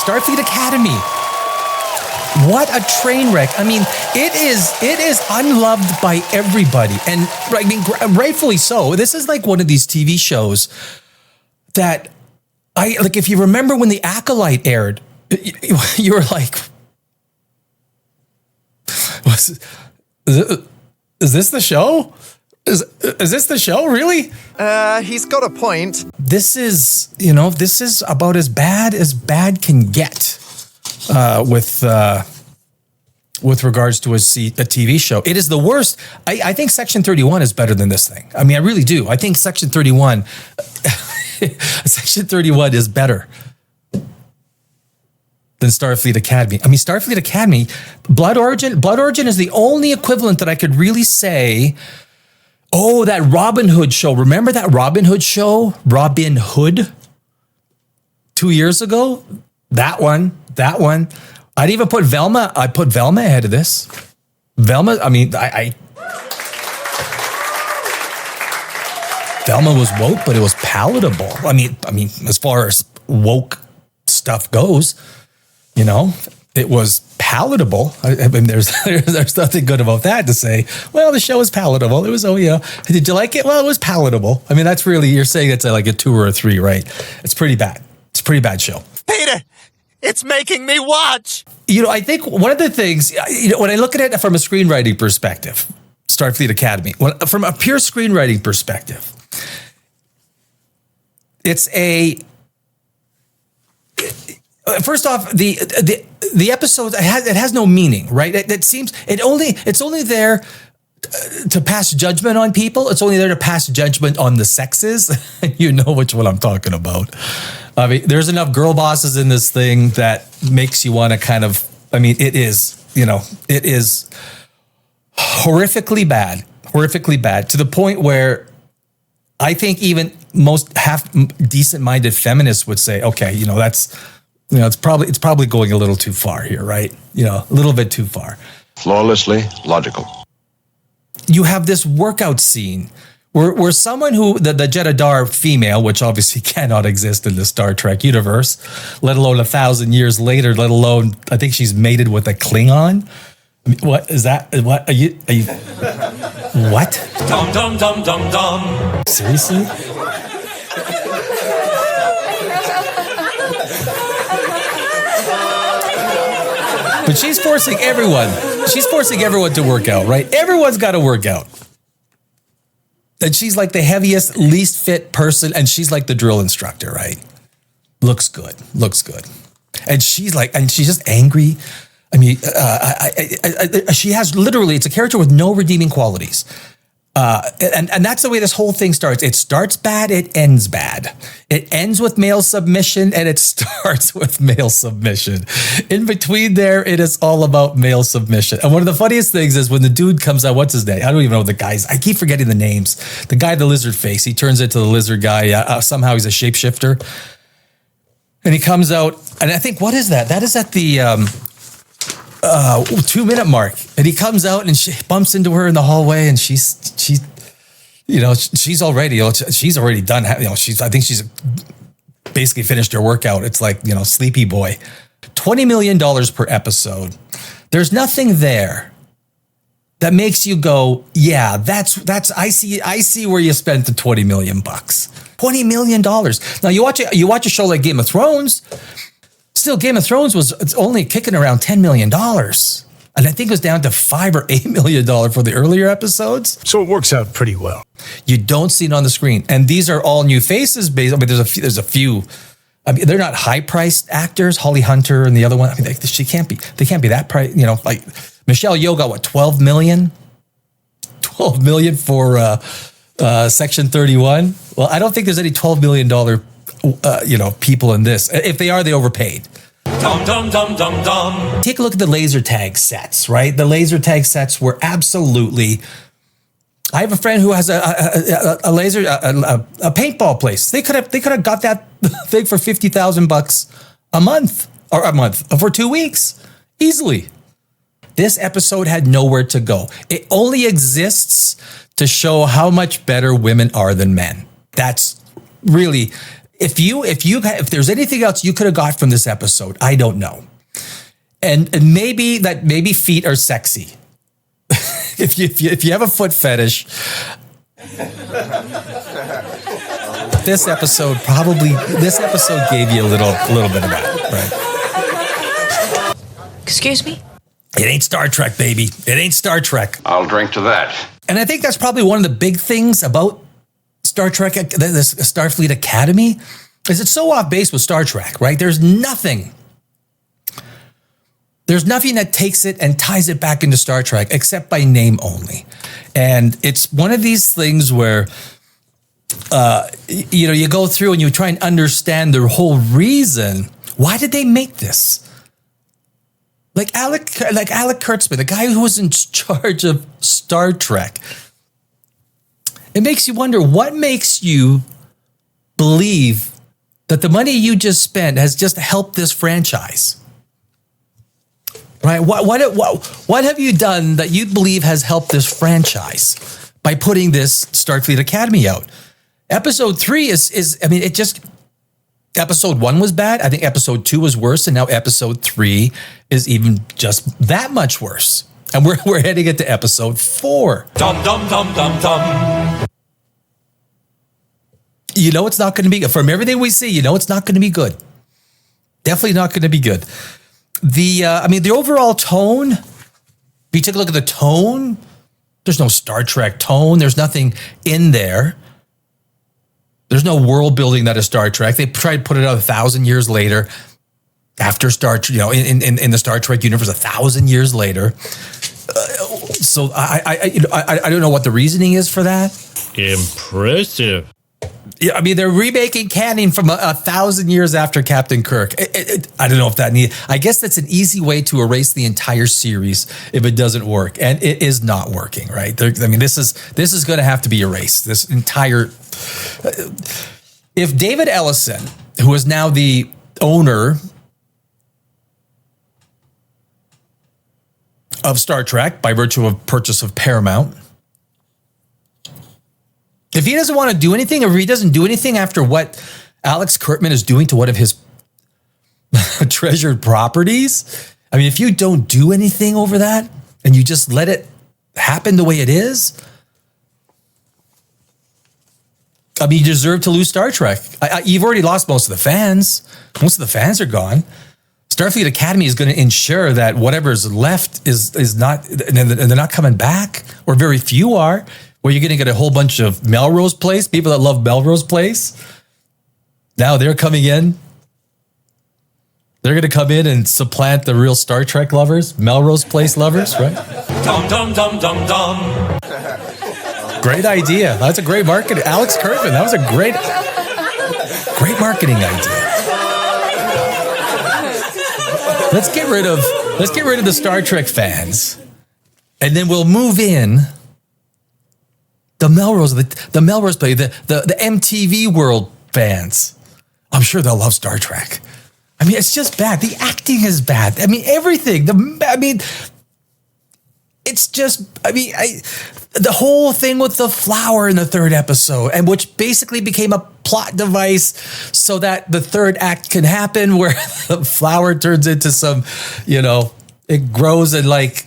Starfleet Academy. What a train wreck. I mean, it is unloved by everybody. And I mean, rightfully so. This is like one of these TV shows that like, if you remember when The Acolyte aired, you were like, is this the show? Is this the show, really? He's got a point. This is about as bad can get with regards to a TV show. It is the worst. I think Section 31 is better than this thing. I mean, I really do. I think Section 31 is better than Starfleet Academy. I mean, Starfleet Academy, Blood Origin is the only equivalent that I could really say. Oh, that Robin Hood show. Remember that Robin Hood show? Robin Hood? 2 years ago? That one. I'd even put Velma. I put Velma ahead of this. Velma, I mean, Velma was woke, but it was palatable. I mean, as far as woke stuff goes, it was palatable. I mean, there's nothing good about that to say. Well, the show is palatable. It was, did you like it? Well, it was palatable. I mean, that's really, you're saying it's like a 2 or a 3, right? It's pretty bad. It's a pretty bad show. Peter, it's making me watch. I think one of the things, when I look at it from a screenwriting perspective, Starfleet Academy, from a pure screenwriting perspective, it's first off, the episode, it has no meaning, right? It's only there to pass judgment on people. It's only there to pass judgment on the sexes. You know which one I'm talking about. I mean, there's enough girl bosses in this thing that makes you want to kind of, I mean, it is horrifically bad to the point where I think even most half decent-minded feminists would say, okay, that's, it's probably going a little too far here, right? A little bit too far. Flawlessly logical. You have this workout scene where someone who, the Jedediah female, which obviously cannot exist in the Star Trek universe, let alone 1,000 years later, let alone, I think she's mated with a Klingon. I mean, what is that? What are you? What? Dum dum dum dum dum. Seriously? But she's forcing everyone to work out, right? Everyone's got to work out. And she's like the heaviest, least fit person, and she's like the drill instructor, right? Looks good. And she's just angry. I mean, she has literally, it's a character with no redeeming qualities. And that's the way this whole thing starts. It starts bad, it ends bad. It ends with male submission, and it starts with male submission. In between there, it is all about male submission. And one of the funniest things is when the dude comes out, what's his name? I don't even know the guys. I keep forgetting the names. The guy, the lizard face, he turns into the lizard guy. Somehow he's a shapeshifter. And he comes out, and I think, what is that? That is at the 2-minute mark, and he comes out and she bumps into her in the hallway, and she's already done. I think she's basically finished her workout. It's like, sleepy boy. $20 million per episode. There's nothing there that makes you go, yeah, that's I see where you spent the $20 million bucks. $20 million. Now you watch a show like Game of Thrones. Still, Game of Thrones it's only kicking around $10 million. And I think it was down to $5 or $8 million for the earlier episodes. So it works out pretty well. You don't see it on the screen. And these are all new faces. There's a few. I mean, they're not high-priced actors. Holly Hunter and the other one. I mean, they can't be that price. Like Michelle Yeoh got what, $12 million? $12 million for Section 31. Well, I don't think there's any $12 million people in this. If they are, they overpaid. Dum dum dum dum dum. Take a look at the laser tag sets, right? The laser tag sets were absolutely. I have a friend who has a laser a paintball place. They could have got that thing for $50,000 a month for 2 weeks easily. This episode had nowhere to go. It only exists to show how much better women are than men. That's really. if there's anything else you could have got from this episode, I don't know. And maybe feet are sexy. if you have a foot fetish, this episode gave you a little bit of that, right? Excuse me? It ain't Star Trek, baby. It ain't Star Trek. I'll drink to that. And I think that's probably one of the big things about Star Trek, this Starfleet Academy, is it's so off base with Star Trek, right? There's nothing that takes it and ties it back into Star Trek except by name only. And it's one of these things where, you go through and you try and understand the whole reason. Why did they make this? Like Alec Kurtzman, the guy who was in charge of Star Trek. It makes you wonder, what makes you believe that the money you just spent has just helped this franchise? Right? What have you done that you believe has helped this franchise by putting this Starfleet Academy out? Episode 3 Episode 1 was bad. I think episode 2 was worse. And now episode 3 is even just that much worse. And we're heading into episode 4. Dum dum dum dum dum. You know it's not going to be good. From everything we see, you know it's not going to be good. Definitely not going to be good. The overall tone, if you take a look at the tone, there's no Star Trek tone. There's nothing in there. There's no world building that is Star Trek. They tried to put it out 1,000 years later, after in the Star Trek universe, 1,000 years later. So I don't know what the reasoning is for that. Impressive. Yeah, I mean, they're remaking Canon from 1,000 years after Captain Kirk. I don't know if that I guess that's an easy way to erase the entire series if it doesn't work, and it is not working, right? This is going to have to be erased. This entire. If David Ellison, who is now the owner of Star Trek by virtue of purchase of Paramount, if he doesn't want to do anything, or if he doesn't do anything after what Alex Kurtzman is doing to one of his treasured properties, I mean, if you don't do anything over that and you just let it happen the way it is, I mean, you deserve to lose Star Trek. You've already lost most of the fans. Most of the fans are gone. Starfleet Academy is going to ensure that whatever's left is not, and they're not coming back, or very few are. Where you're going to get a whole bunch of Melrose Place, people that love Melrose Place. Now they're coming in. They're going to come in and supplant the real Star Trek lovers, Melrose Place lovers, right? Dum dum dum dum dum. Great idea. That's a great marketing. Alex Kurtzman, that was a great marketing idea. Let's get rid of the Star Trek fans, and then we'll move in the Melrose Place, the MTV World fans. I'm sure they'll love Star Trek. I mean, it's just bad. The acting is bad. I mean, everything. It's just. The whole thing with the flower in the third episode, and which basically became a plot device so that the third act can happen, where the flower turns into some, it grows in like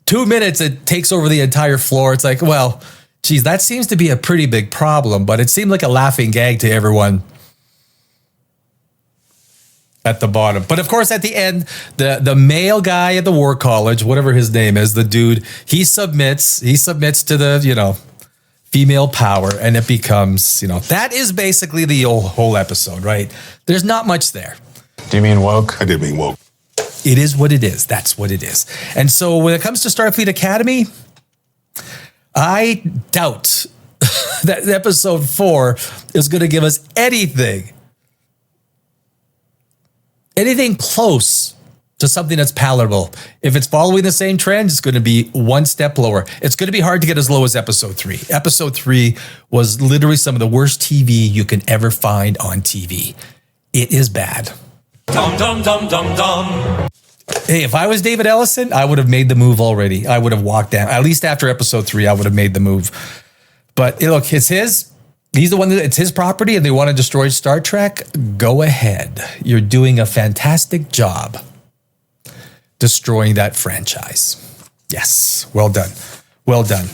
2 minutes, it takes over the entire floor. It's like, well, geez, that seems to be a pretty big problem, but it seemed like a laughing gag to everyone at the bottom. But of course, at the end, the male guy at the War College, whatever his name is, the dude, he submits to the, female power, and it becomes, that is basically the whole episode, right? There's not much there. Do you mean woke? I did mean woke. It is what it is. That's what it is. And so when it comes to Starfleet Academy, I doubt that episode 4 is going to give us anything close to something that's palatable. If it's following the same trend, it's going to be one step lower. It's going to be hard to get as low as episode 3. Episode 3 was literally some of the worst TV you can ever find on TV. It is bad. Dum dum dum dum dum. Hey, if I was David Ellison, I would have made the move already. I would have walked down. At least after episode 3, I would have made the move. But look, it's his. He's the one that it's his property and they want to destroy Star Trek. Go ahead. You're doing a fantastic job destroying that franchise. Yes. Well done. Well done.